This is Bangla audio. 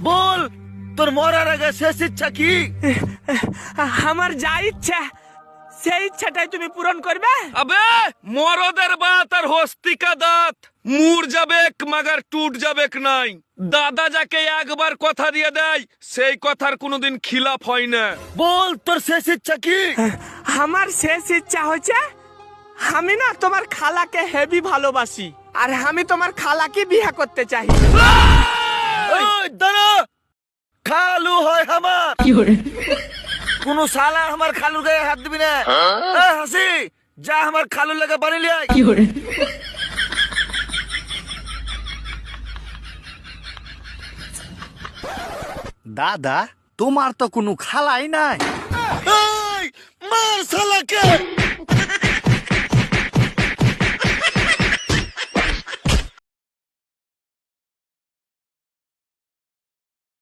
বল তোর মরার আগে শেষ ইচ্ছা কি? আমার যা ইচ্ছা সেই ইচ্ছাটাই তুমি পূরণ করবে। আবে মরদের বাত আর হস্তিকা দাঁত মুর যাবেক মাগার টুট যাবেক নাই। দাদা যাকে একবার কথা দিয়ে দেয় সেই কথার কোনোদিন খিলাফ হয় না। বল তোর শেষ ইচ্ছা কি? আমার শেষ ইচ্ছা হচ্ছে আমি না তোমার খালাকে হেভি ভালোবাসি আর আমি তোমার খালাকে বিয়ে করতে চাই। ওই দাঁড়া, খালু হয় আমার। কোন শালা আমার খালুর গায়ে হাত দিবি না। হাসি যা আমার খালুর লাগে বাড়ি লিয়ে আয়। দাদা তোমার তো কোনো খালাই নাই। এই, মার শালাকে।